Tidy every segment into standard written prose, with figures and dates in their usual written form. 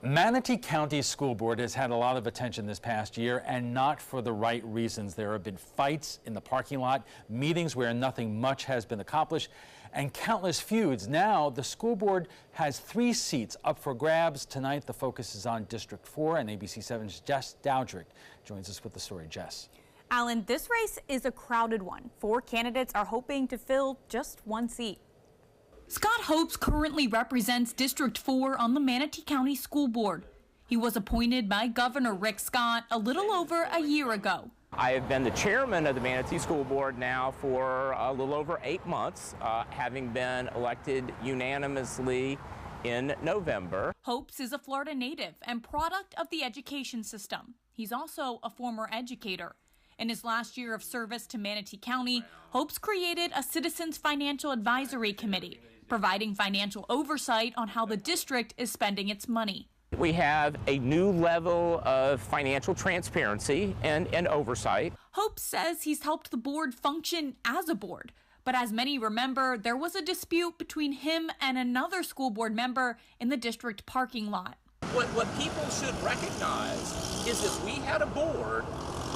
Manatee County School Board has had a lot of attention this past year, and not for the right reasons. There have been fights in the parking lot, meetings where nothing much has been accomplished, and countless feuds. Now, the school board has 3 seats up for grabs. Tonight, the focus is on District 4, and ABC 7's Jess Dowdrick joins us with the story. Jess. Alan, this race is a crowded one. 4 candidates are hoping to fill just 1 seat. Scott Hopes currently represents District 4 on the Manatee County School Board. He was appointed by Governor Rick Scott a little over a year ago. I have been the chairman of the Manatee School Board now for a little over 8 months, having been elected unanimously in November. Hopes is a Florida native and product of the education system. He's also a former educator. In his last year of service to Manatee County, Hopes created a Citizens Financial Advisory Committee, providing financial oversight on how the district is spending its money. We have a new level of financial transparency and oversight. Hopes says he's helped the board function as a board, but as many remember, there was a dispute between him and another school board member in the district parking lot. What people should recognize is that we had a board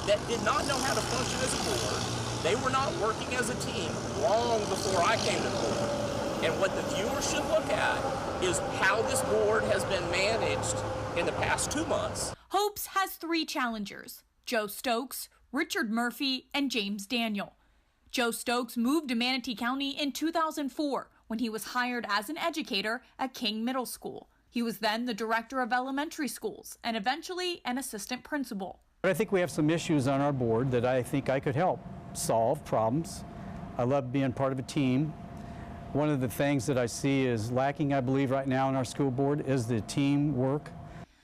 that did not know how to function as a board. They were not working as a team long before I came to the board. And what the viewers should look at is how this board has been managed in the past 2 months. Hopes has 3 challengers: Joe Stokes, Richard Murphy, and James Daniel. Joe Stokes moved to Manatee County in 2004 when he was hired as an educator at King Middle School. He was then the director of elementary schools and eventually an assistant principal. I think we have some issues on our board that I think I could help solve problems. I love being part of a team. One of the things that I see is lacking, I believe, right now in our school board is the teamwork.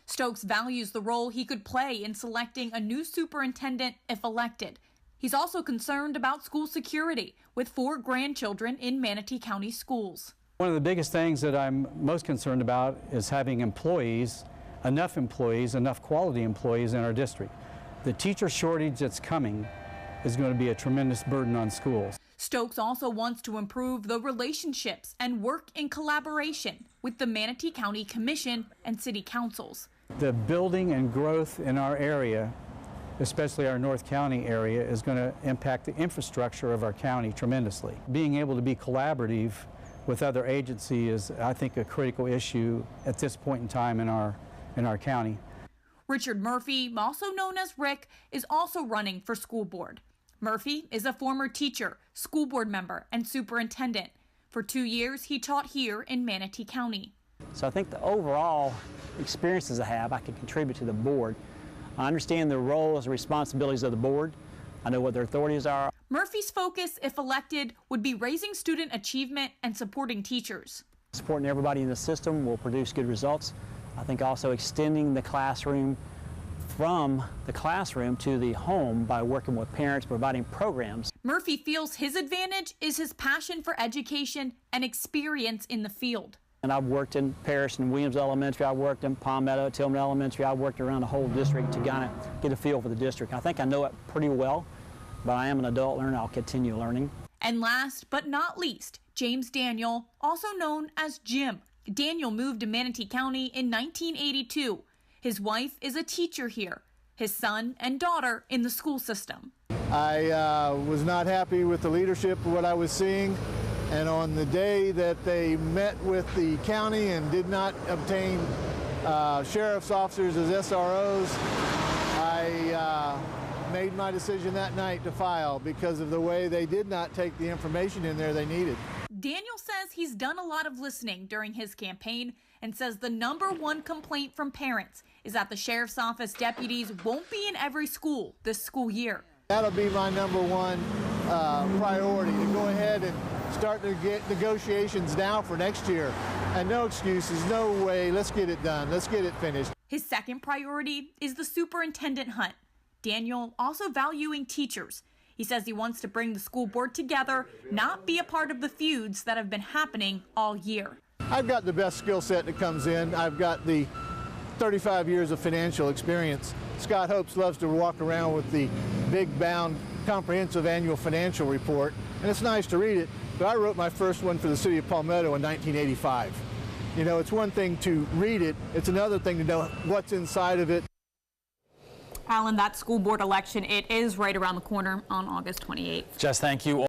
Stokes values the role he could play in selecting a new superintendent if elected. He's also concerned about school security with 4 grandchildren in Manatee County schools. One of the biggest things that I'm most concerned about is having employees, enough quality employees in our district. The teacher shortage that's coming is going to be a tremendous burden on schools. Stokes also wants to improve the relationships and work in collaboration with the Manatee County Commission and city councils. The building and growth in our area, especially our North County area, is going to impact the infrastructure of our county tremendously. Being able to be collaborative with other agencies is, I think, a critical issue at this point in time in our county. Richard Murphy, also known as Rick, is also running for school board. Murphy is a former teacher, school board member, and superintendent. For 2 years, he taught here in Manatee County. So I think the overall experiences I have, I can contribute to the board. I understand the roles and responsibilities of the board. I know what their authorities are. Murphy's focus, if elected, would be raising student achievement and supporting teachers. Supporting everybody in the system will produce good results. I think also extending the classroom from the classroom to the home by working with parents, providing programs. Murphy feels his advantage is his passion for education and experience in the field. And I've worked in Parrish and Williams Elementary, I've worked in Palmetto, Tillman Elementary, I've worked around the whole district to kind of get a feel for the district. I think I know it pretty well, but I am an adult learner, I'll continue learning. And last but not least, James Daniel, also known as Jim. Daniel moved to Manatee County in 1982. His wife is a teacher here, his son and daughter in the school system. I was not happy with the leadership of what I was seeing, and on the day that they met with the county and did not obtain sheriff's officers as SROs, I made my decision that night to file because of the way they did not take the information in there they needed. Daniel says he's done a lot of listening during his campaign and says the #1 complaint from parents is that the sheriff's office deputies won't be in every school this school year. That'll be my #1 priority, to go ahead and start to get negotiations now for next year. And no excuses, no way, let's get it done, let's get it finished. His second priority is the superintendent hunt. Daniel also valuing teachers. He says he wants to bring the school board together, not be a part of the feuds that have been happening all year. I've got the best skill set that comes in. I've got the 35 years of financial experience. Scott Hopes loves to walk around with the big bound comprehensive annual financial report, and it's nice to read it, but I wrote my first one for the city of Palmetto in 1985. You know, it's one thing to read it, it's another thing to know what's inside of it. Alan, that school board election, it is right around the corner on August 28th. Jess, thank you.